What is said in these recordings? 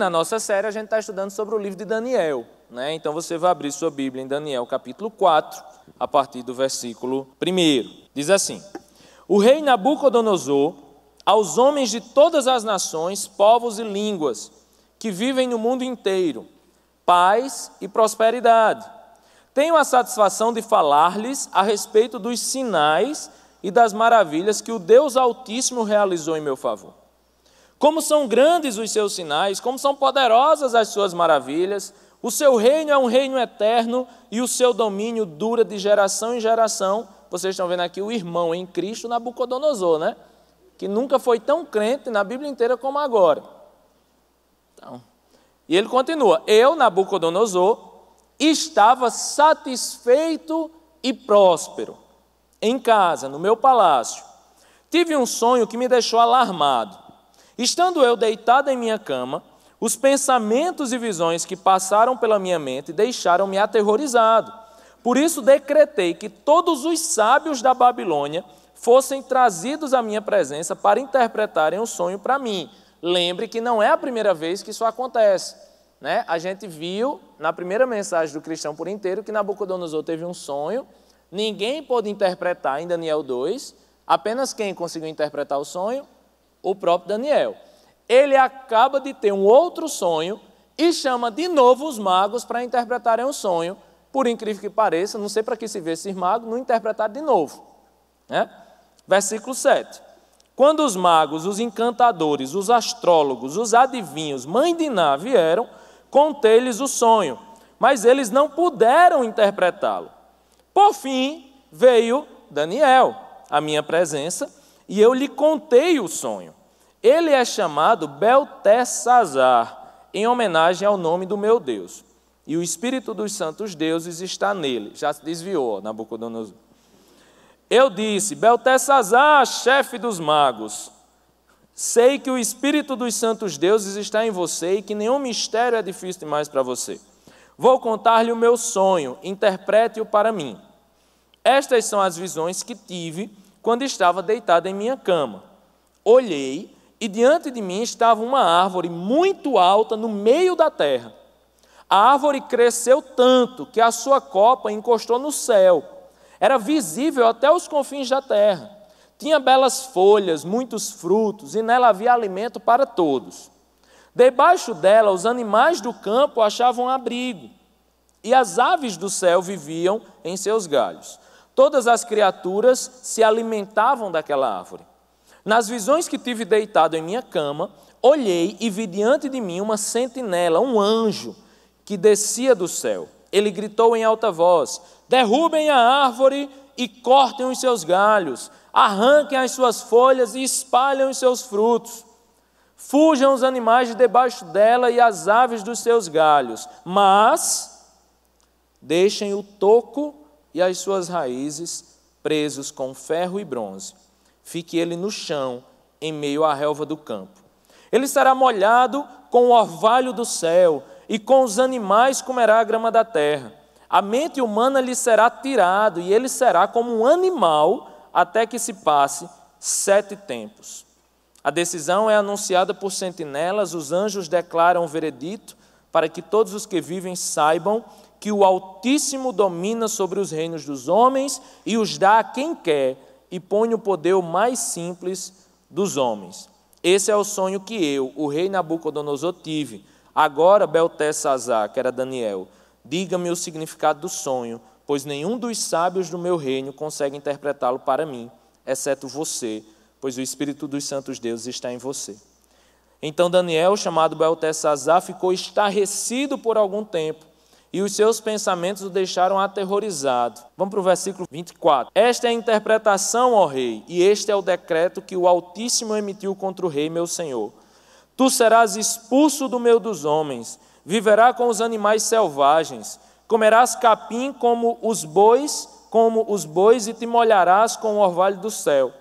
na nossa série a gente está estudando sobre o livro de Daniel, né? Então você vai abrir sua Bíblia em Daniel capítulo 4, a partir do versículo 1. Diz assim: o rei Nabucodonosor, aos homens de todas as nações, povos e línguas, que vivem no mundo inteiro, paz e prosperidade. Tenho a satisfação de falar-lhes a respeito dos sinais e das maravilhas que o Deus Altíssimo realizou em meu favor. Como são grandes os seus sinais, como são poderosas as suas maravilhas, o seu reino é um reino eterno e o seu domínio dura de geração em geração. Vocês estão vendo aqui o irmão em Cristo, Nabucodonosor, né? Que nunca foi tão crente na Bíblia inteira como agora. Então, e ele continua: eu, Nabucodonosor, estava satisfeito e próspero em casa, no meu palácio. Tive um sonho que me deixou alarmado. Estando eu deitado em minha cama, os pensamentos e visões que passaram pela minha mente deixaram-me aterrorizado. Por isso decretei que todos os sábios da Babilônia fossem trazidos à minha presença para interpretarem o sonho para mim. Lembre que não é a primeira vez que isso acontece, né? A gente viu na primeira mensagem do Cristão por Inteiro que Nabucodonosor teve um sonho, ninguém pôde interpretar em Daniel 2, apenas quem conseguiu interpretar o sonho? O próprio Daniel. Ele acaba de ter um outro sonho e chama de novo os magos para interpretarem o sonho. Por incrível que pareça, não sei para que se vê esses magos, não interpretaram de novo, né? Versículo 7. Quando os magos, os encantadores, os astrólogos, os adivinhos, mãe de Ná vieram, contei-lhes o sonho, mas eles não puderam interpretá-lo. Por fim, veio Daniel à minha presença e eu lhe contei o sonho. Ele é chamado Beltesazar, em homenagem ao nome do meu Deus. E o Espírito dos Santos Deuses está nele. Já se desviou, Nabucodonosor. Eu disse: Beltesazar, chefe dos magos, sei que o Espírito dos Santos Deuses está em você e que nenhum mistério é difícil demais para você. Vou contar-lhe o meu sonho, interprete-o para mim. Estas são as visões que tive quando estava deitado em minha cama. Olhei e diante de mim estava uma árvore muito alta no meio da terra. A árvore cresceu tanto que a sua copa encostou no céu. Era visível até os confins da terra. Tinha belas folhas, muitos frutos, e nela havia alimento para todos. Debaixo dela, os animais do campo achavam abrigo, e as aves do céu viviam em seus galhos. Todas as criaturas se alimentavam daquela árvore. Nas visões que tive deitado em minha cama, olhei e vi diante de mim uma sentinela, um anjo, que descia do céu. Ele gritou em alta voz: derrubem a árvore e cortem os seus galhos, arranquem as suas folhas e espalhem os seus frutos. Fujam os animais de debaixo dela e as aves dos seus galhos, mas deixem o toco e as suas raízes presos com ferro e bronze. Fique ele no chão, em meio à relva do campo. Ele será molhado com o orvalho do céu, e com os animais comerá a grama da terra. A mente humana lhe será tirado, e ele será como um animal, até que se passe 7 tempos. A decisão é anunciada por sentinelas, os anjos declaram o veredito, para que todos os que vivem saibam que o Altíssimo domina sobre os reinos dos homens e os dá a quem quer, e põe o poder mais simples dos homens. Esse é o sonho que eu, o rei Nabucodonosor, tive. Agora, Beltesazar, que era Daniel, diga-me o significado do sonho, pois nenhum dos sábios do meu reino consegue interpretá-lo para mim, exceto você, pois o Espírito dos Santos Deuses está em você. Então Daniel, chamado Beltesazar, ficou estarrecido por algum tempo, e os seus pensamentos o deixaram aterrorizado. Vamos para o versículo 24. Esta é a interpretação, ó rei, e este é o decreto que o Altíssimo emitiu contra o rei, meu senhor. Tu serás expulso do meio dos homens, viverá com os animais selvagens, comerás capim como os bois, e te molharás com o orvalho do céu.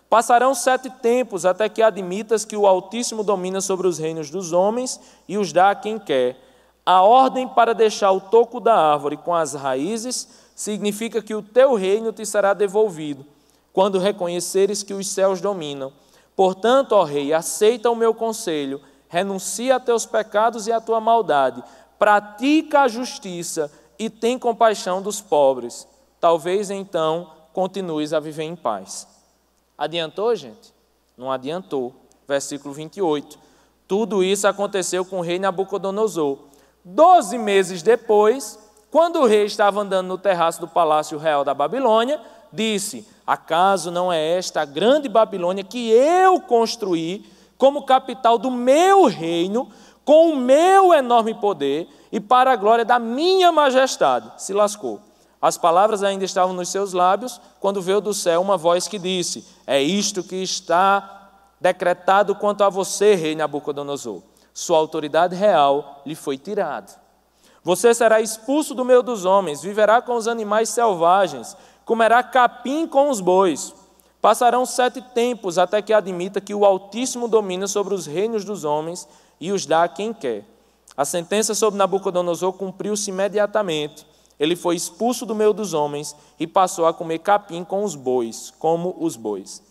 Passarão 7 tempos até que admitas que o Altíssimo domina sobre os reinos dos homens e os dá a quem quer. A ordem para deixar o toco da árvore com as raízes significa que o teu reino te será devolvido, quando reconheceres que os céus dominam. Portanto, ó rei, aceita o meu conselho, renuncia a teus pecados e a tua maldade, pratica a justiça e tem compaixão dos pobres. Talvez então continues a viver em paz. Adiantou, gente? Não adiantou. Versículo 28. Tudo isso aconteceu com o rei Nabucodonosor. 12 meses depois, quando o rei estava andando no terraço do palácio real da Babilônia, disse: acaso não é esta a grande Babilônia que eu construí como capital do meu reino, com o meu enorme poder e para a glória da minha majestade? Se lascou. As palavras ainda estavam nos seus lábios, quando veio do céu uma voz que disse: é isto que está decretado quanto a você, rei Nabucodonosor. Sua autoridade real lhe foi tirada. Você será expulso do meio dos homens, viverá com os animais selvagens, comerá capim com os bois. Passarão 7 tempos até que admita que o Altíssimo domina sobre os reinos dos homens e os dá a quem quer. A sentença sobre Nabucodonosor cumpriu-se imediatamente. Ele foi expulso do meio dos homens e passou a comer capim com os bois, como os bois.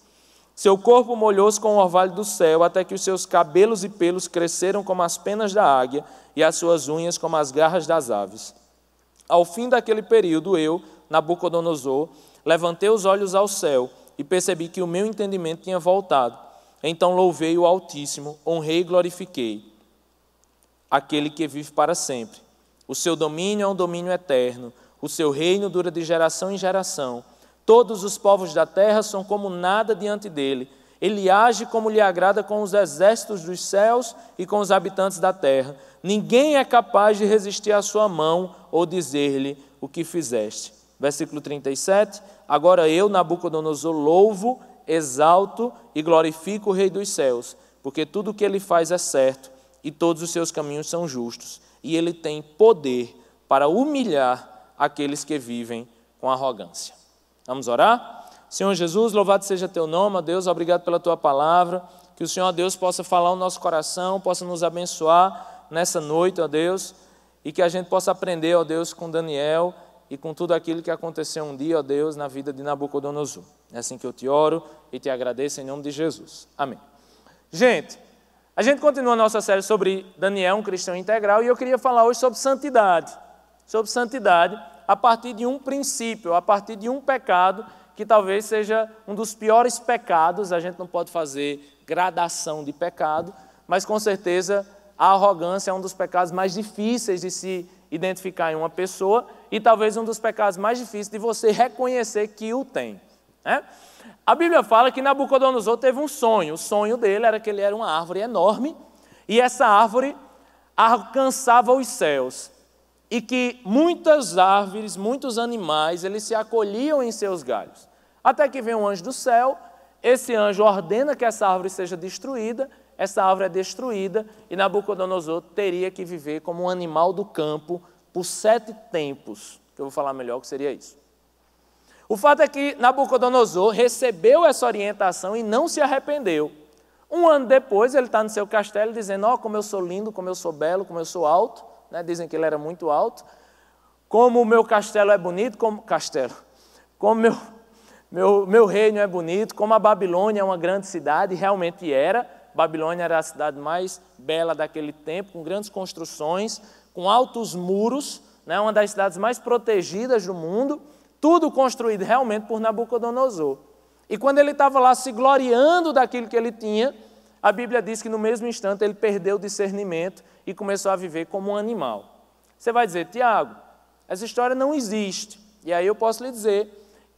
Seu corpo molhou-se com o orvalho do céu, até que os seus cabelos e pelos cresceram como as penas da águia e as suas unhas como as garras das aves. Ao fim daquele período, eu, Nabucodonosor, levantei os olhos ao céu e percebi que o meu entendimento tinha voltado. Então louvei o Altíssimo, honrei e glorifiquei aquele que vive para sempre. O seu domínio é um domínio eterno, o seu reino dura de geração em geração. Todos os povos da terra são como nada diante dele. Ele age como lhe agrada com os exércitos dos céus e com os habitantes da terra. Ninguém é capaz de resistir à sua mão ou dizer-lhe o que fizeste. Versículo 37. Agora eu, Nabucodonosor, louvo, exalto e glorifico o Rei dos céus, porque tudo o que ele faz é certo e todos os seus caminhos são justos. E ele tem poder para humilhar aqueles que vivem com arrogância. Vamos orar? Senhor Jesus, louvado seja teu nome, ó Deus, obrigado pela tua palavra, que o Senhor, ó Deus, possa falar o nosso coração, possa nos abençoar nessa noite, ó Deus, e que a gente possa aprender, ó Deus, com Daniel e com tudo aquilo que aconteceu um dia, ó Deus, na vida de Nabucodonosor. É assim que eu te oro e te agradeço em nome de Jesus. Amém. Gente, a gente continua a nossa série sobre Daniel, um cristão integral, e eu queria falar hoje sobre santidade. Sobre santidade a partir de um princípio, a partir de um pecado que talvez seja um dos piores pecados. A gente não pode fazer gradação de pecado, mas com certeza a arrogância é um dos pecados mais difíceis de se identificar em uma pessoa e talvez um dos pecados mais difíceis de você reconhecer que o tem, né? A Bíblia fala que Nabucodonosor teve um sonho. O sonho dele era que ele era uma árvore enorme e essa árvore alcançava os céus. E que muitas árvores, muitos animais, eles se acolhiam em seus galhos. Até que vem um anjo do céu, esse anjo ordena que essa árvore seja destruída, essa árvore é destruída e Nabucodonosor teria que viver como um animal do campo por 7 tempos, que eu vou falar melhor o que seria isso. O fato é que Nabucodonosor recebeu essa orientação e não se arrependeu. Um ano depois, ele está no seu castelo dizendo: ó, como eu sou lindo, como eu sou belo, como eu sou alto. Né? Dizem que ele era muito alto. Como o meu castelo é bonito, como meu reino é bonito, como a Babilônia é uma grande cidade, realmente era. Babilônia era a cidade mais bela daquele tempo, com grandes construções, com altos muros, né? Uma das cidades mais protegidas do mundo, tudo construído realmente por Nabucodonosor. E quando ele estava lá se gloriando daquilo que ele tinha, a Bíblia diz que no mesmo instante ele perdeu o discernimento e começou a viver como um animal. Você vai dizer: Tiago, essa história não existe. E aí eu posso lhe dizer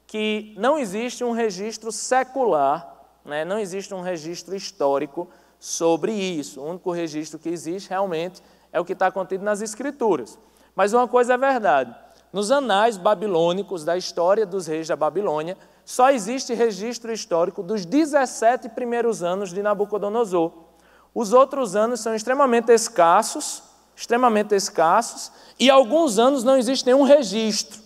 que não existe um registro secular, né? Não existe um registro histórico sobre isso. O único registro que existe realmente é o que está contido nas Escrituras. Mas uma coisa é verdade: nos anais babilônicos da história dos reis da Babilônia, só existe registro histórico dos 17 primeiros anos de Nabucodonosor. Os outros anos são extremamente escassos, e alguns anos não existe nenhum registro,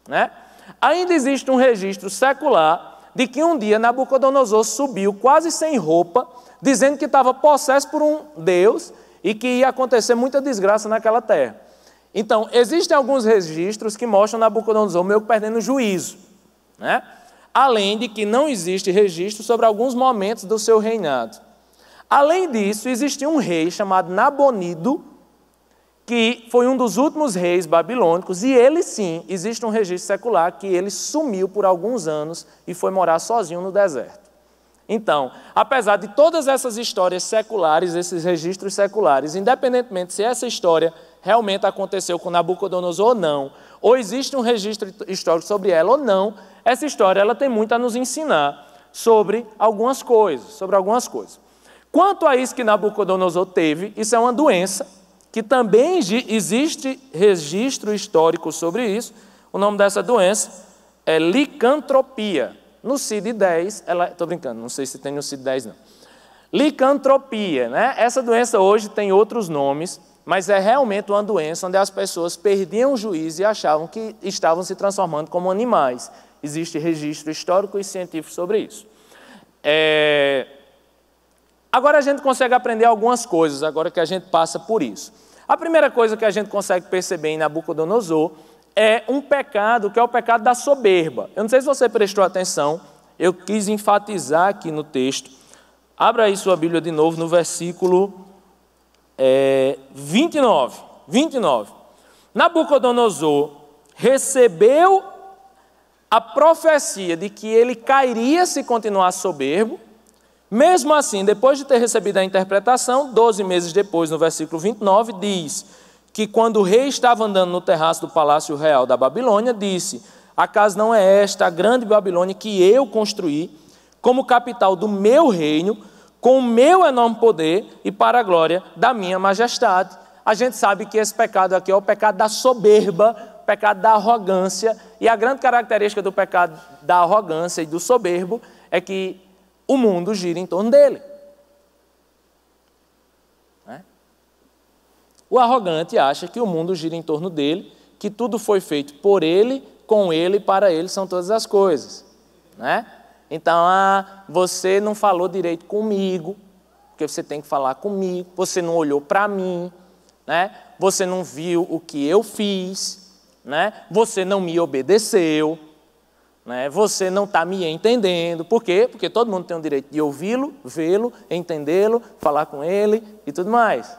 né? Ainda existe um registro secular de que um dia Nabucodonosor subiu quase sem roupa, dizendo que estava possesso por um Deus e que ia acontecer muita desgraça naquela terra. Então, existem alguns registros que mostram Nabucodonosor meio que perdendo o juízo, né? Além de que não existe registro sobre alguns momentos do seu reinado. Além disso, existia um rei chamado Nabonido, que foi um dos últimos reis babilônicos, e ele sim, existe um registro secular que ele sumiu por alguns anos e foi morar sozinho no deserto. Então, apesar de todas essas histórias seculares, esses registros seculares, independentemente se essa história realmente aconteceu com Nabucodonosor ou não, ou existe um registro histórico sobre ela ou não, essa história ela tem muito a nos ensinar sobre algumas coisas, Quanto a isso que Nabucodonosor teve, isso é uma doença, que também existe registro histórico sobre isso. O nome dessa doença é licantropia. No CID-10, estou brincando, não sei se tem no CID-10 não. Licantropia, né? Essa doença hoje tem outros nomes, mas é realmente uma doença onde as pessoas perdiam o juízo e achavam que estavam se transformando como animais. Existe registro histórico e científico sobre isso. Agora a gente consegue aprender algumas coisas, agora que a gente passa por isso. A primeira coisa que a gente consegue perceber em Nabucodonosor é um pecado, que é o pecado da soberba. Eu não sei se você prestou atenção, eu quis enfatizar aqui no texto. Abra aí sua Bíblia de novo no versículo 29. Nabucodonosor recebeu a profecia de que ele cairia se continuasse soberbo. Mesmo assim, depois de ter recebido a interpretação, 12 meses depois, no versículo 29, diz que quando o rei estava andando no terraço do palácio real da Babilônia, disse: acaso não é esta a grande Babilônia que eu construí como capital do meu reino, com o meu enorme poder e para a glória da minha majestade? A gente sabe que esse pecado aqui é o pecado da soberba, o pecado da arrogância, e a grande característica do pecado da arrogância e do soberbo é que o mundo gira em torno dele. O arrogante acha que o mundo gira em torno dele, que tudo foi feito por ele, com ele e para ele são todas as coisas. Então, você não falou direito comigo, porque você tem que falar comigo, você não olhou para mim, você não viu o que eu fiz, você não me obedeceu. Você não está me entendendo. Por quê? Porque todo mundo tem o direito de ouvi-lo, vê-lo, entendê-lo, falar com ele e tudo mais.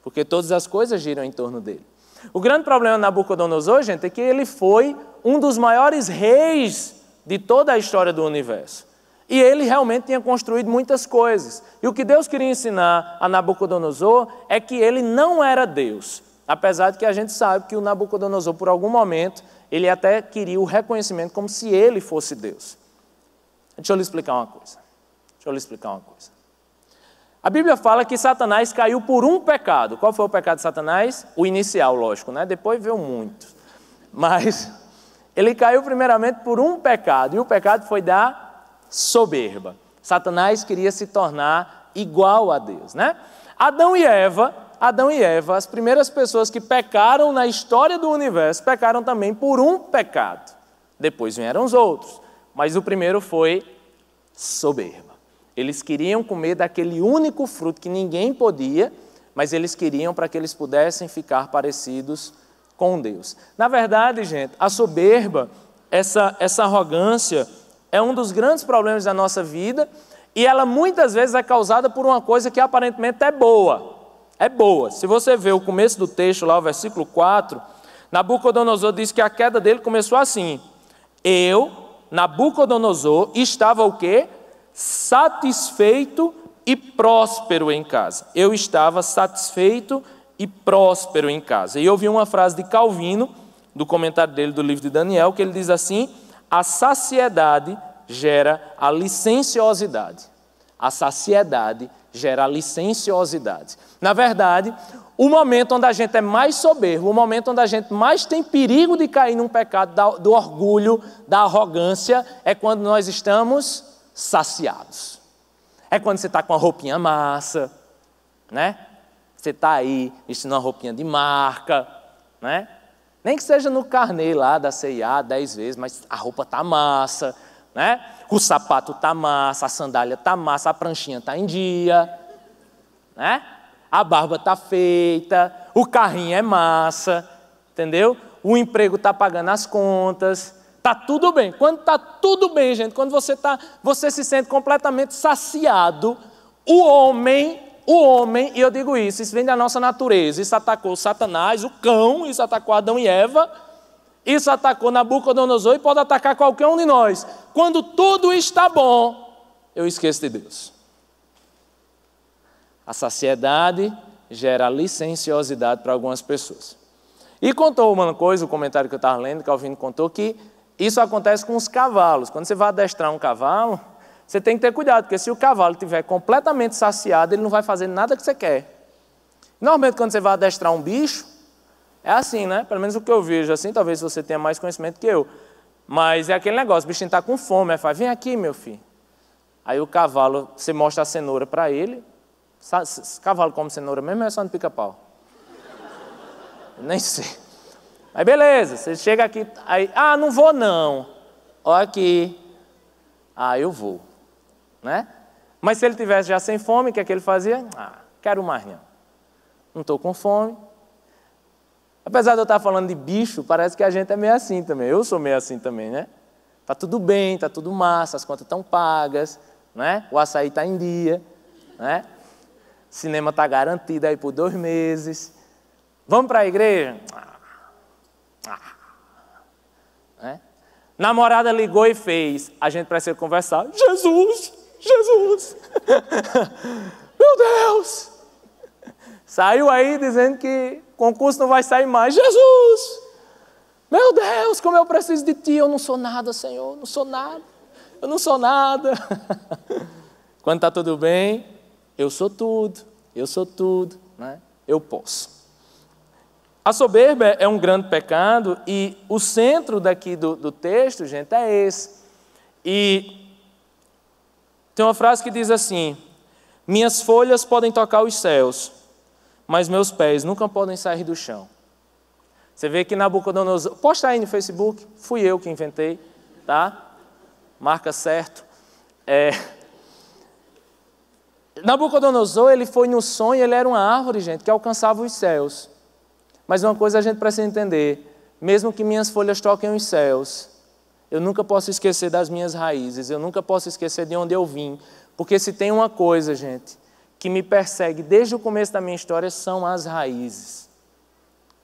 Porque todas as coisas giram em torno dele. O grande problema de Nabucodonosor, gente, é que ele foi um dos maiores reis de toda a história do universo. E ele realmente tinha construído muitas coisas. E o que Deus queria ensinar a Nabucodonosor é que ele não era Deus. Apesar de que a gente sabe que o Nabucodonosor, por algum momento, ele até queria o reconhecimento como se ele fosse Deus. Deixa eu lhe explicar uma coisa. A Bíblia fala que Satanás caiu por um pecado. Qual foi o pecado de Satanás? O inicial, lógico, Depois veio muitos. Mas ele caiu primeiramente por um pecado, e o pecado foi da soberba. Satanás queria se tornar igual a Deus, Adão e Eva, as primeiras pessoas que pecaram na história do universo, pecaram também por um pecado. Depois vieram os outros, mas o primeiro foi soberba. Eles queriam comer daquele único fruto que ninguém podia, mas eles queriam para que eles pudessem ficar parecidos com Deus. Na verdade, gente, a soberba, essa arrogância, é um dos grandes problemas da nossa vida, e ela muitas vezes é causada por uma coisa que aparentemente é boa. Se você ver o começo do texto, lá o versículo 4, Nabucodonosor diz que a queda dele começou assim: eu, Nabucodonosor, estava o quê? Satisfeito e próspero em casa. Eu estava satisfeito e próspero em casa. E eu vi uma frase de Calvino, do comentário dele do livro de Daniel, que ele diz assim: a saciedade gera a licenciosidade. A saciedade gera a licenciosidade. Na verdade, o momento onde a gente é mais soberbo, o momento onde a gente mais tem perigo de cair num pecado do orgulho, da arrogância, é quando nós estamos saciados. É quando você está com uma roupinha massa, Você está aí vestindo uma roupinha de marca, Nem que seja no carnê lá da C&A 10 vezes, mas a roupa está massa, O sapato está massa, a sandália está massa, a pranchinha está em dia, A barba está feita, o carrinho é massa, entendeu? O emprego está pagando as contas, está tudo bem. Quando está tudo bem, gente, quando você se sente completamente saciado, O homem, e eu digo isso vem da nossa natureza, isso atacou Satanás, o cão, isso atacou Adão e Eva, isso atacou Nabucodonosor e pode atacar qualquer um de nós. Quando tudo está bom, eu esqueço de Deus. A saciedade gera licenciosidade para algumas pessoas. E contou uma coisa, o comentário que eu estava lendo, Calvino contou, que isso acontece com os cavalos. Quando você vai adestrar um cavalo, você tem que ter cuidado, porque se o cavalo estiver completamente saciado, ele não vai fazer nada que você quer. Normalmente, quando você vai adestrar um bicho, é assim, né? Pelo menos o que eu vejo assim, talvez você tenha mais conhecimento que eu. Mas é aquele negócio, o bichinho está com fome, aí fala, vem aqui, meu filho. Aí o cavalo, você mostra a cenoura para ele. Cavalo come cenoura mesmo ou é só no pica-pau? Nem sei. Aí beleza, você chega aqui, aí, não vou não. Olha aqui. Eu vou. Né? Mas se ele tivesse já sem fome, o que é que ele fazia? Quero mais não estou com fome. Apesar de eu estar falando de bicho, parece que a gente é meio assim também. Eu sou meio assim também, né? Tá tudo bem, tá tudo massa, as contas estão pagas, né? O açaí está em dia, né? O cinema está garantido aí por 2 meses. Vamos para a igreja? Né? Namorada ligou e fez. A gente precisa conversar. Jesus! Meu Deus! Saiu aí dizendo que o concurso não vai sair mais. Jesus! Meu Deus, como eu preciso de Ti. Eu não sou nada, Senhor. Eu não sou nada. Quando está tudo bem, eu sou tudo. Né? Eu posso. A soberba é um grande pecado e o centro daqui do texto, gente, é esse. E tem uma frase que diz assim: minhas folhas podem tocar os céus, mas meus pés nunca podem sair do chão. Você vê que Nabucodonosor... Posta aí no Facebook, fui eu que inventei, tá? Marca certo. Nabucodonosor, ele foi no sonho, ele era uma árvore, gente, que alcançava os céus. Mas uma coisa a gente precisa entender, mesmo que minhas folhas toquem os céus, eu nunca posso esquecer das minhas raízes, eu nunca posso esquecer de onde eu vim, porque se tem uma coisa, gente, que me persegue desde o começo da minha história, são as raízes.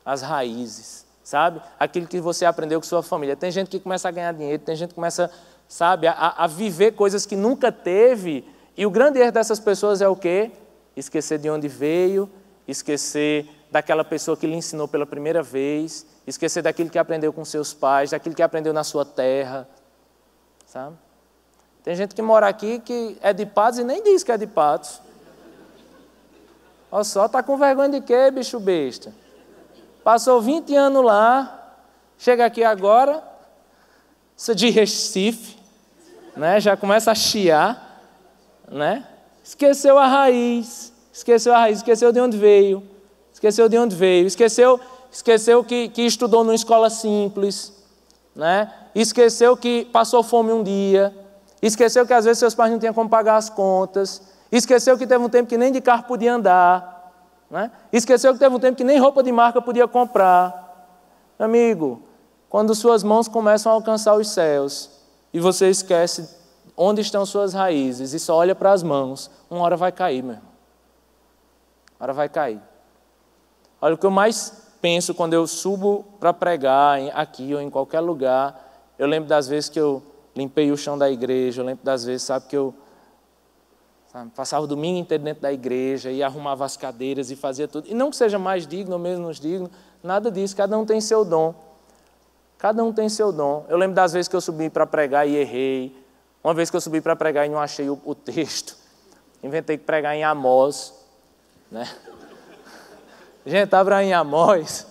As raízes, sabe? Aquilo que você aprendeu com sua família. Tem gente que começa a ganhar dinheiro, tem gente que começa, sabe, a viver coisas que nunca teve, e o grande erro dessas pessoas é o quê? Esquecer de onde veio, esquecer daquela pessoa que lhe ensinou pela primeira vez, esquecer daquilo que aprendeu com seus pais, daquilo que aprendeu na sua terra, sabe? Tem gente que mora aqui que é de Patos e nem diz que é de Patos. Olha só, tá com vergonha de quê, bicho besta? Passou 20 anos lá, chega aqui agora, de Recife, né? Já começa a chiar, né? Esqueceu a raiz, esqueceu de onde veio, esqueceu que estudou numa escola simples, né? Esqueceu que passou fome um dia, esqueceu que às vezes seus pais não tinham como pagar as contas, esqueceu que teve um tempo que nem de carro podia andar, né? Esqueceu que teve um tempo que nem roupa de marca podia comprar. Amigo, quando suas mãos começam a alcançar os céus e você esquece onde estão suas raízes e só olha para as mãos, uma hora vai cair, meu irmão. Uma hora vai cair. Olha, o que eu mais penso quando eu subo para pregar aqui ou em qualquer lugar, eu lembro das vezes que eu limpei o chão da igreja, eu lembro das vezes, sabe, que eu passava o domingo inteiro dentro da igreja e arrumava as cadeiras e fazia tudo. E não que seja mais digno ou menos digno, nada disso, cada um tem seu dom. Cada um tem seu dom. Eu lembro das vezes que eu subi para pregar e errei. Uma vez que eu subi para pregar e não achei o texto. Inventei que pregar em Amós, né? Gente, estava em Amós.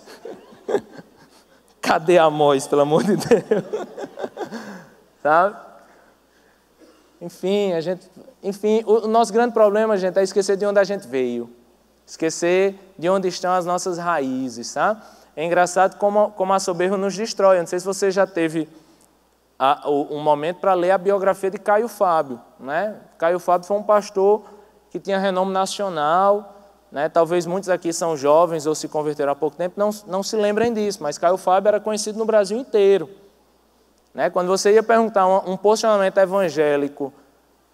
Cadê Amós, pelo amor de Deus? Sabe? Enfim, o nosso grande problema, gente, é esquecer de onde a gente veio. Esquecer de onde estão as nossas raízes, sabe? É engraçado como a soberba nos destrói. Eu não sei se você já teve um momento para ler a biografia de Caio Fábio, né? Caio Fábio foi um pastor que tinha renome nacional, né? Talvez muitos aqui são jovens ou se converteram há pouco tempo, não se lembrem disso, mas Caio Fábio era conhecido no Brasil inteiro. Né? Quando você ia perguntar um posicionamento evangélico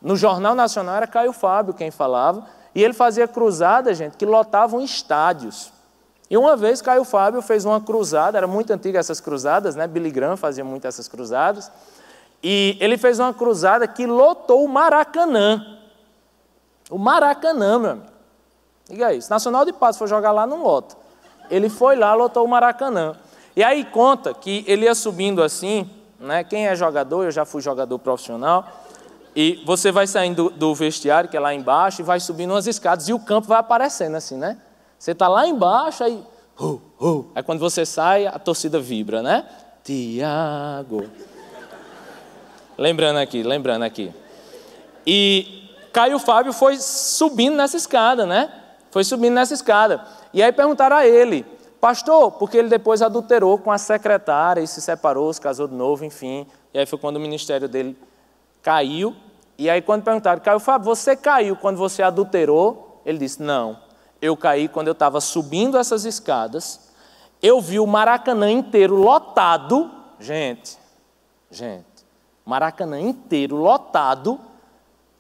No Jornal Nacional era Caio Fábio quem falava, e ele fazia cruzadas, gente, que lotavam estádios. E uma vez Caio Fábio fez uma cruzada, era muito antiga essas cruzadas, né? Billy Graham fazia muito essas cruzadas, e ele fez uma cruzada que lotou o Maracanã. O Maracanã, meu amigo. Diga aí, se Nacional de Patos for jogar lá, não lota. Ele foi lá, lotou o Maracanã. E aí conta que ele ia subindo assim, né? Quem é jogador, eu já fui jogador profissional, e você vai saindo do vestiário, que é lá embaixo, e vai subindo umas escadas, e o campo vai aparecendo assim, né? Você está lá embaixo, aí... Aí quando você sai, a torcida vibra, né? Tiago. Lembrando aqui. E Caio Fábio foi subindo nessa escada, né? Foi subindo nessa escada. E aí perguntaram a ele, pastor, porque ele depois adulterou com a secretária e se separou, se casou de novo, enfim. E aí foi quando o ministério dele caiu. E aí quando perguntaram, Caio Fábio, você caiu quando você adulterou? Ele disse, não, eu caí quando eu estava subindo essas escadas, eu vi o Maracanã inteiro lotado, gente, Maracanã inteiro lotado,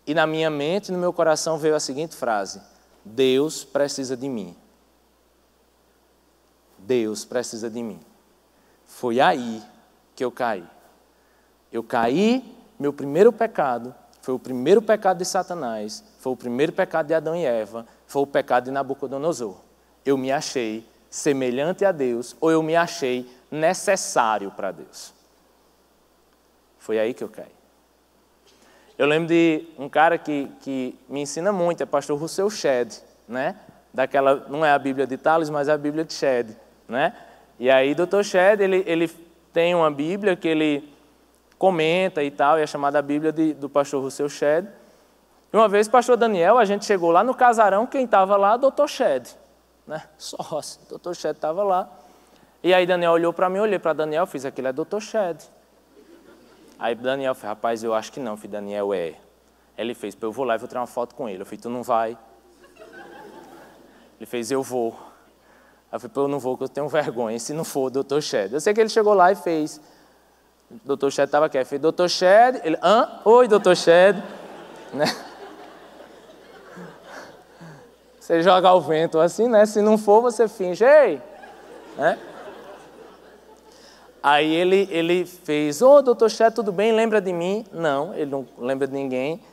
e na minha mente, no meu coração veio a seguinte frase, Deus precisa de mim. Deus precisa de mim. Foi aí que eu caí. Eu caí, meu primeiro pecado, foi o primeiro pecado de Satanás, foi o primeiro pecado de Adão e Eva, foi o pecado de Nabucodonosor. Eu me achei semelhante a Deus, ou eu me achei necessário para Deus. Foi aí que eu caí. Eu lembro de um cara que me ensina muito, é pastor Russell Shedd, né? Daquela, não é a Bíblia de Tales, mas é a Bíblia de Shedd, né? E aí, Dr. Shedd, ele tem uma Bíblia que ele comenta e tal, e é chamada a Bíblia do pastor Russell Shedd. E uma vez, pastor Daniel, a gente chegou lá no casarão, quem estava lá? Dr. Shedd, né? Só assim, Dr. Shedd estava lá. E aí Daniel olhou para mim, olhei para Daniel, fiz aquilo, é Dr. Shedd. Aí Daniel fez, rapaz, eu acho que não, filho, Daniel é. Ele fez, eu vou lá e vou tirar uma foto com ele. Eu falei, tu não vai? Ele fez, eu vou. Aí eu falei, eu não vou, porque eu tenho vergonha, se não for o Dr. Shedd. Eu sei que ele chegou lá e fez. O Dr. Shedd estava quieto. Eu falei, Dr. Shedd, ele, hã? Oi, Dr. Shedd. Né? Você joga ao vento assim, né? Se não for, você finge, ei! Né? Aí ele fez, Dr. Shedd, tudo bem? Lembra de mim? Não, ele não lembra de ninguém.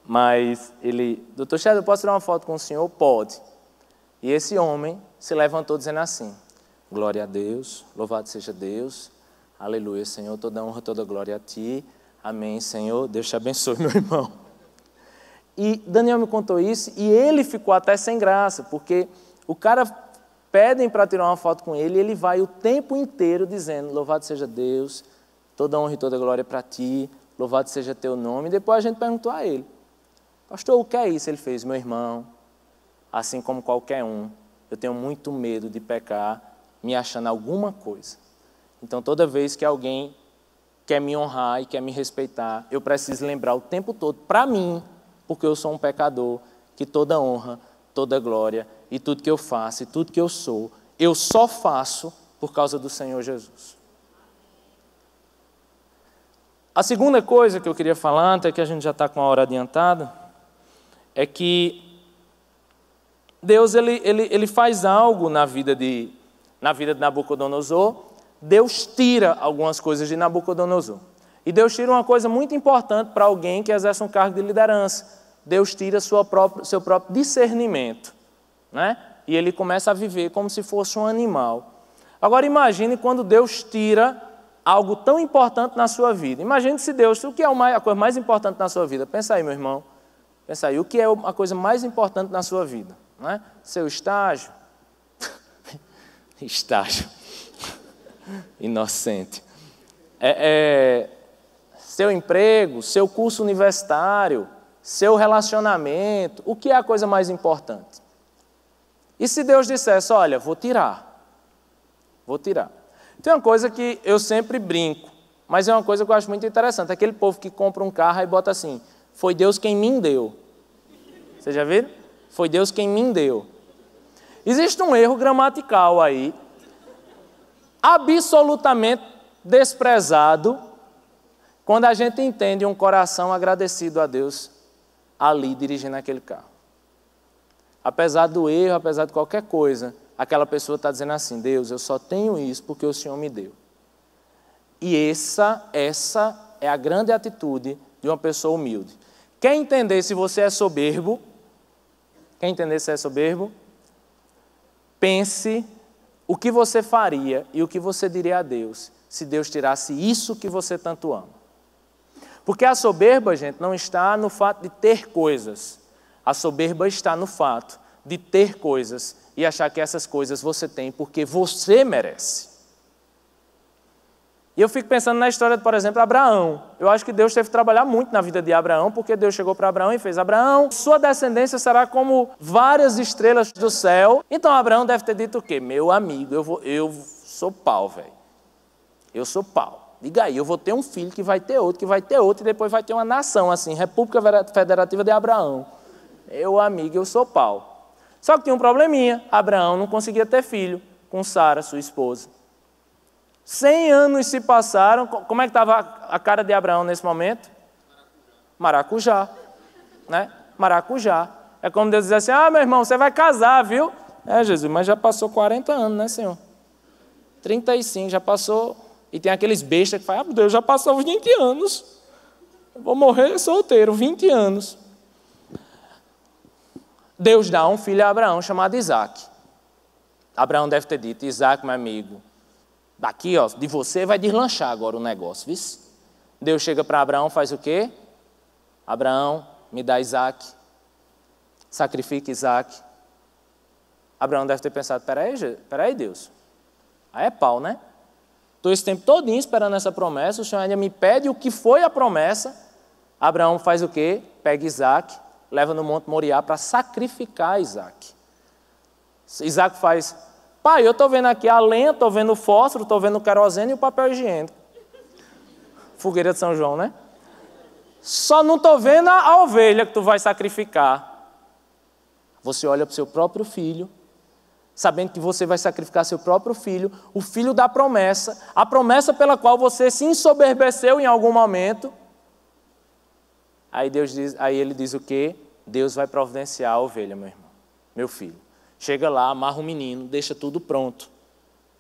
Mas ele, Dr. Shedd, eu posso tirar uma foto com o senhor? Pode. E esse homem se levantou dizendo assim, glória a Deus, louvado seja Deus, aleluia, Senhor, toda honra, toda glória a Ti, amém, Senhor, Deus te abençoe, meu irmão. E Daniel me contou isso e ele ficou até sem graça, porque o cara pedem para tirar uma foto com ele e ele vai o tempo inteiro dizendo, louvado seja Deus, toda honra e toda glória para Ti, louvado seja Teu nome. E depois a gente perguntou a ele, pastor, o que é isso? Ele fez, meu irmão, assim como qualquer um, eu tenho muito medo de pecar me achando alguma coisa. Então, toda vez que alguém quer me honrar e quer me respeitar, eu preciso lembrar o tempo todo, para mim, porque eu sou um pecador, que toda honra, toda glória e tudo que eu faço e tudo que eu sou, eu só faço por causa do Senhor Jesus. A segunda coisa que eu queria falar, até que a gente já está com a hora adiantada, é que Deus ele faz algo na vida de Nabucodonosor. Deus tira algumas coisas de Nabucodonosor. E Deus tira uma coisa muito importante para alguém que exerce um cargo de liderança. Deus tira seu próprio discernimento, né? E ele começa a viver como se fosse um animal. Agora imagine quando Deus tira algo tão importante na sua vida. Imagine se Deus, o que é a coisa mais importante na sua vida? Pensa aí, meu irmão. Pensa aí, o que é a coisa mais importante na sua vida? Não é? Seu estágio. Estágio. Inocente. Seu emprego, seu curso universitário, seu relacionamento, o que é a coisa mais importante? E se Deus dissesse, olha, vou tirar. Tem uma coisa que eu sempre brinco, mas é uma coisa que eu acho muito interessante, aquele povo que compra um carro e bota assim, foi Deus quem me deu. Vocês já viram? Foi Deus quem me deu. Existe um erro gramatical aí, absolutamente desprezado, quando a gente entende um coração agradecido a Deus ali dirigindo aquele carro. Apesar do erro, apesar de qualquer coisa, aquela pessoa está dizendo assim: Deus, eu só tenho isso porque o Senhor me deu. E essa é a grande atitude de uma pessoa humilde. Quer entender se você é soberbo? Quer entender se é soberbo? Pense o que você faria e o que você diria a Deus se Deus tirasse isso que você tanto ama. Porque a soberba, gente, não está no fato de ter coisas. A soberba está no fato de ter coisas e achar que essas coisas você tem porque você merece. E eu fico pensando na história, por exemplo, Abraão. Eu acho que Deus teve que trabalhar muito na vida de Abraão, porque Deus chegou para Abraão e fez: Abraão, sua descendência será como várias estrelas do céu. Então Abraão deve ter dito o quê? Meu amigo, eu sou pau, velho. Eu sou pau. Diga aí, eu vou ter um filho que vai ter outro, que vai ter outro, e depois vai ter uma nação, assim, República Federativa de Abraão. Meu amigo, eu sou pau. Só que tinha um probleminha. Abraão não conseguia ter filho com Sara, sua esposa. 100 anos se passaram. Como é que estava a cara de Abraão nesse momento? Maracujá. Né? Maracujá. É como Deus diz assim: meu irmão, você vai casar, viu? Jesus, mas já passou 40 anos, né, Senhor? 35, já passou. E tem aqueles bestas que falam: Deus, já passou 20 anos. Eu vou morrer solteiro, 20 anos. Deus dá um filho a Abraão chamado Isaac. Abraão deve ter dito: Isaac, meu amigo, daqui, ó, de você vai deslanchar agora o negócio, viu? Deus chega para Abraão, faz o quê? Abraão, me dá Isaac. Sacrifica Isaac. Abraão deve ter pensado: peraí, Deus. Aí é pau, né? Estou esse tempo todinho esperando essa promessa, o Senhor ainda me pede o que foi a promessa. Abraão faz o quê? Pega Isaac, leva no Monte Moriá para sacrificar Isaac. Isaac faz: pai, eu estou vendo aqui a lenha, estou vendo o fósforo, estou vendo o querosene e o papel higiênico. Fogueira de São João, né? Só não estou vendo a ovelha que tu vai sacrificar. Você olha para o seu próprio filho, sabendo que você vai sacrificar seu próprio filho, o filho da promessa, a promessa pela qual você se ensoberbeceu em algum momento. Aí ele diz o quê? Deus vai providenciar a ovelha, meu irmão, meu filho. Chega lá, amarra o menino, deixa tudo pronto.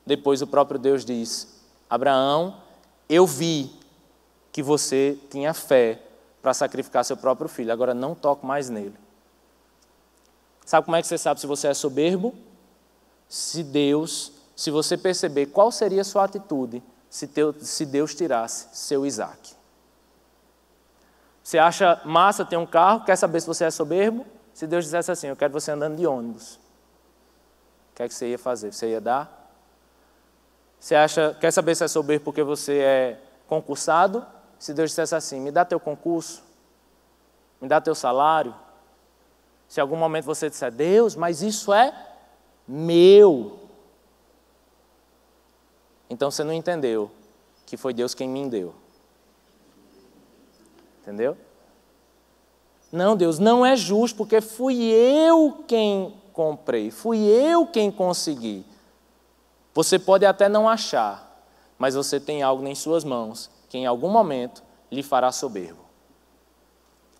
Depois o próprio Deus diz: Abraão, eu vi que você tinha fé para sacrificar seu próprio filho, agora não toque mais nele. Sabe como é que você sabe se você é soberbo? Se você perceber qual seria a sua atitude se Deus tirasse seu Isaac. Você acha massa ter um carro, quer saber se você é soberbo? Se Deus dissesse assim: eu quero você andando de ônibus. O que é que você ia fazer? Você ia dar? Quer saber se é soberbo porque você é concursado? Se Deus dissesse assim: me dá teu concurso, me dá teu salário. Se em algum momento você disser: Deus, mas isso é meu. Então você não entendeu que foi Deus quem me deu. Entendeu? Não, Deus, não é justo, porque fui eu quem comprei, fui eu quem consegui. Você pode até não achar, mas você tem algo em suas mãos que em algum momento lhe fará soberbo.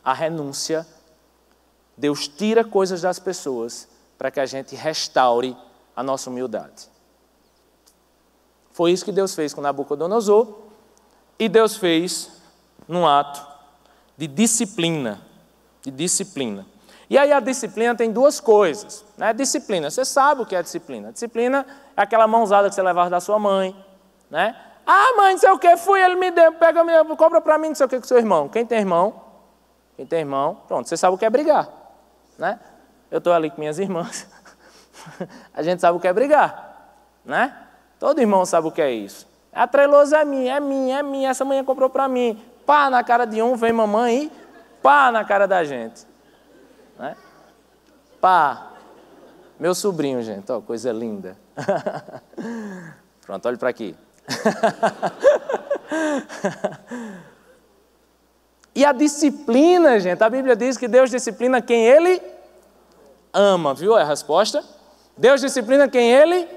A renúncia, Deus tira coisas das pessoas para que a gente restaure a nossa humildade. Foi isso que Deus fez com Nabucodonosor, e Deus fez num ato de disciplina. E aí a disciplina tem duas coisas, né? Disciplina, você sabe o que é disciplina. Disciplina é aquela mãozada que você levava da sua mãe, né? Ah, mãe, não sei o que, ele me deu, cobra para mim, não sei o que com seu irmão. Quem tem irmão, pronto, você sabe o que é brigar, né? Eu estou ali com minhas irmãs, a gente sabe o que é brigar, né? Todo irmão sabe o que é isso. A trelosa é minha, essa manhã comprou para mim. Pá na cara de um, vem mamãe e pá na cara da gente. Né? Pá. Meu sobrinho, gente, ó, coisa linda. Pronto, olhe para aqui. E a disciplina, gente, a Bíblia diz que Deus disciplina quem Ele ama, viu a resposta? Deus disciplina quem Ele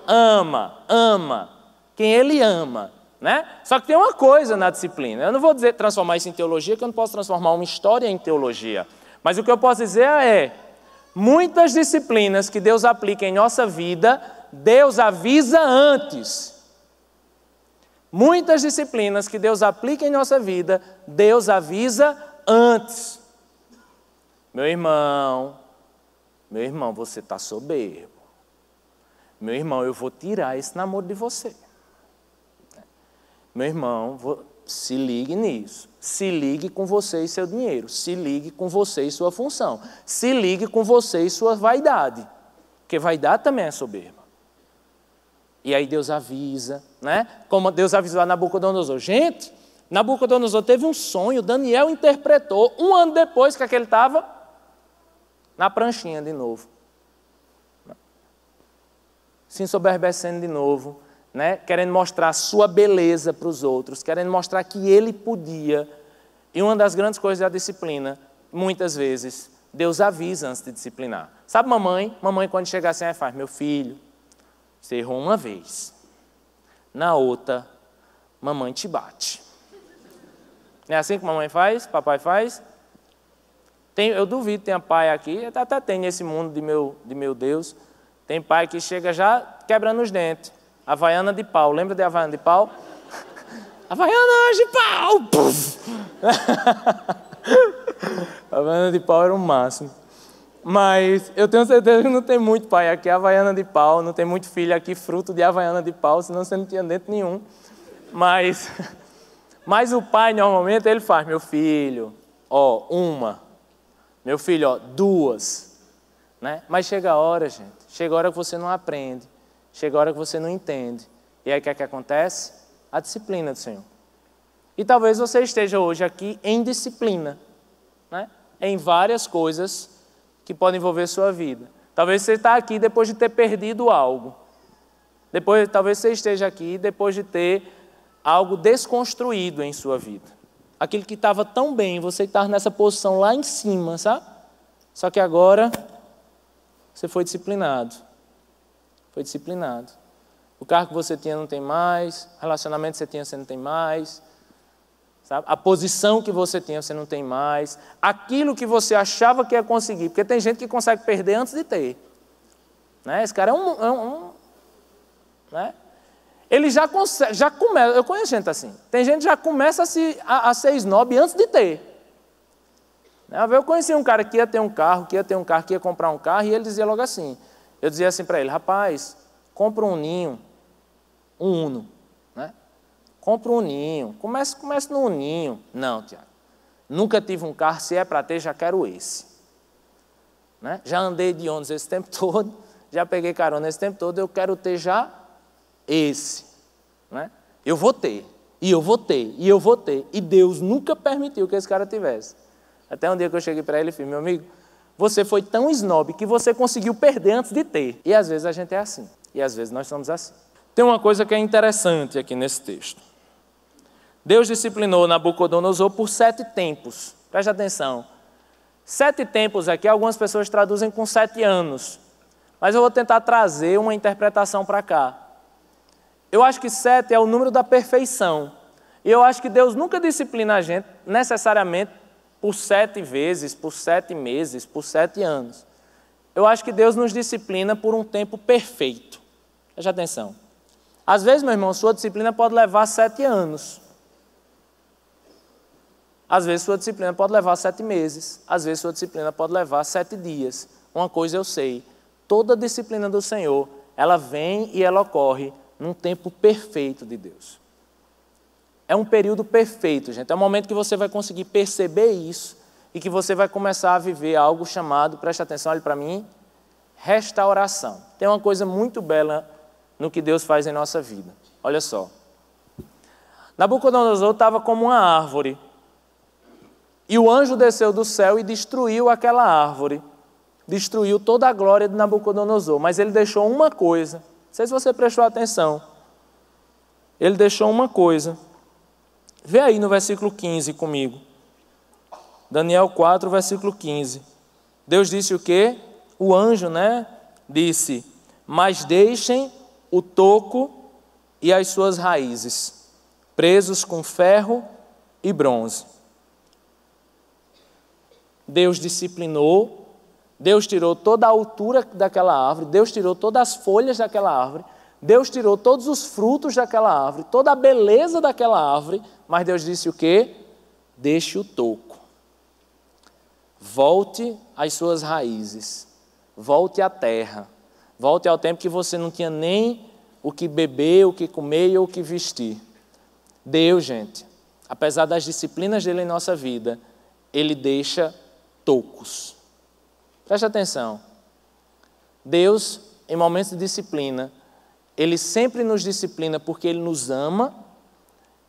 ama. Quem Ele ama. Né? Só que tem uma coisa na disciplina. Eu não vou transformar isso em teologia, que eu não posso transformar uma história em teologia. Mas o que eu posso dizer é, muitas disciplinas que Deus aplica em nossa vida, Deus avisa antes. Muitas disciplinas que Deus aplica em nossa vida, Deus avisa antes. Meu irmão, você está soberbo. Meu irmão, eu vou tirar esse namoro de você. Meu irmão, se ligue nisso. Se ligue com você e seu dinheiro. Se ligue com você e sua função. Se ligue com você e sua vaidade. Porque vaidade também é soberba. E aí Deus avisa, né? Como Deus avisou a Nabucodonosor. Gente, Nabucodonosor teve um sonho, Daniel interpretou. 1 ano depois que ele estava na pranchinha de novo. Se ensoberbecendo de novo, né? Querendo mostrar a sua beleza para os outros, querendo mostrar que ele podia. E uma das grandes coisas da disciplina, muitas vezes, Deus avisa antes de disciplinar. Sabe mamãe? Mamãe quando chega assim, faz, meu filho, você errou uma vez. Na outra, mamãe te bate. Não é assim que mamãe faz? Papai faz? Eu duvido, tem pai aqui, até tem nesse mundo de meu Deus, tem pai que chega já quebrando os dentes. Havaiana de pau, lembra de Havaiana de pau? Havaiana de pau! Havaiana de pau era o máximo. Mas eu tenho certeza que não tem muito pai aqui, Havaiana de pau, não tem muito filho aqui, fruto de Havaiana de pau, senão você não tinha dente nenhum. Mas o pai, normalmente, ele faz, meu filho, uma. Meu filho, 2. Né? Mas chega a hora, gente, chega a hora que você não aprende, chega a hora que você não entende. E aí o que é que acontece? A disciplina do Senhor. E talvez você esteja hoje aqui em disciplina, né? Em várias coisas que podem envolver sua vida. Talvez você está aqui depois de ter perdido algo. Talvez você esteja aqui depois de ter algo desconstruído em sua vida. Aquilo que estava tão bem, você está nessa posição lá em cima, sabe? Só que agora você foi disciplinado. Foi disciplinado. O carro que você tinha não tem mais, o relacionamento que você tinha você não tem mais, sabe? A posição que você tinha você não tem mais, aquilo que você achava que ia conseguir, porque tem gente que consegue perder antes de ter. Né? Esse cara né? Ele já começa, eu conheço gente assim, tem gente que já começa a ser snob antes de ter. Eu conheci um cara que ia ter um carro, que ia comprar um carro, e ele dizia logo assim, eu dizia assim para ele, rapaz, compra um Ninho, um Uno, né? Compra um Ninho, comece no Ninho. Não, Tiago, nunca tive um carro, se é para ter, já quero esse. Né? Já andei de ônibus esse tempo todo, já peguei carona esse tempo todo, eu quero ter já esse. Né? Eu vou ter, e eu vou ter, e eu vou ter. E Deus nunca permitiu que esse cara tivesse. Até um dia que eu cheguei para ele e falei, meu amigo, você foi tão snob que você conseguiu perder antes de ter. E às vezes a gente é assim. E às vezes nós somos assim. Tem uma coisa que é interessante aqui nesse texto. Deus disciplinou Nabucodonosor por 7 tempos. Preste atenção. 7 tempos aqui, algumas pessoas traduzem com 7 anos. Mas eu vou tentar trazer uma interpretação para cá. Eu acho que 7 é o número da perfeição. E eu acho que Deus nunca disciplina a gente necessariamente por 7 vezes, por 7 meses, por 7 anos. Eu acho que Deus nos disciplina por um tempo perfeito. Preste atenção. Às vezes, meu irmão, sua disciplina pode levar 7 anos. Às vezes, sua disciplina pode levar 7 meses. Às vezes, sua disciplina pode levar 7 dias. Uma coisa eu sei, toda disciplina do Senhor, ela vem e ela ocorre num tempo perfeito de Deus. É um período perfeito, gente. É um momento que você vai conseguir perceber isso e que você vai começar a viver algo chamado, preste atenção, olhe para mim, restauração. Tem uma coisa muito bela no que Deus faz em nossa vida. Olha só. Nabucodonosor estava como uma árvore. E o anjo desceu do céu e destruiu aquela árvore. Destruiu toda a glória de Nabucodonosor. Mas ele deixou uma coisa. Não sei se você prestou atenção. Ele deixou uma coisa. Vê aí no versículo 15 comigo. Daniel 4, versículo 15. Deus disse o quê? O anjo, né? Disse, mas deixem o toco e as suas raízes, presos com ferro e bronze. Deus disciplinou, Deus tirou toda a altura daquela árvore, Deus tirou todas as folhas daquela árvore, Deus tirou todos os frutos daquela árvore, toda a beleza daquela árvore, mas Deus disse o quê? Deixe o toco. Volte às suas raízes, volte à terra, volte ao tempo que você não tinha nem o que beber, o que comer ou o que vestir. Deus, gente, apesar das disciplinas dele em nossa vida, ele deixa tocos. Preste atenção. Deus, em momentos de disciplina, ele sempre nos disciplina porque ele nos ama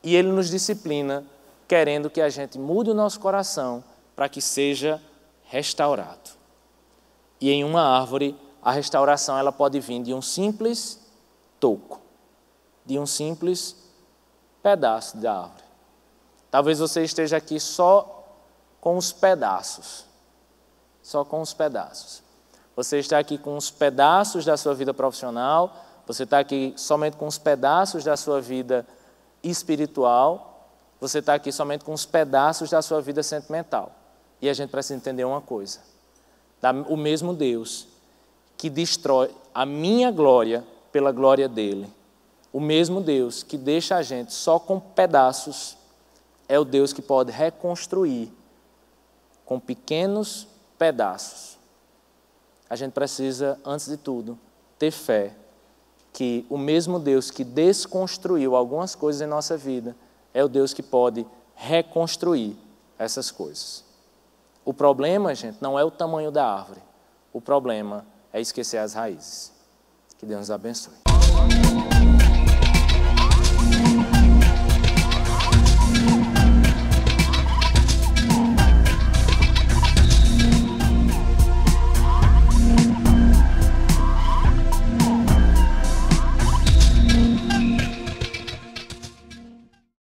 e ele nos disciplina querendo que a gente mude o nosso coração para que seja restaurado. E em uma árvore, a restauração ela pode vir de um simples toco, de um simples pedaço da árvore. Talvez você esteja aqui só com os pedaços, só com os pedaços. Você está aqui com os pedaços da sua vida profissional, você está aqui somente com os pedaços da sua vida espiritual, você está aqui somente com os pedaços da sua vida sentimental. E a gente precisa entender uma coisa. O mesmo Deus que destrói a minha glória pela glória dele, o mesmo Deus que deixa a gente só com pedaços, é o Deus que pode reconstruir com pequenos pedaços. A gente precisa, antes de tudo, ter fé que o mesmo Deus que desconstruiu algumas coisas em nossa vida é o Deus que pode reconstruir essas coisas. O problema, gente, não é o tamanho da árvore. O problema é esquecer as raízes. Que Deus nos abençoe.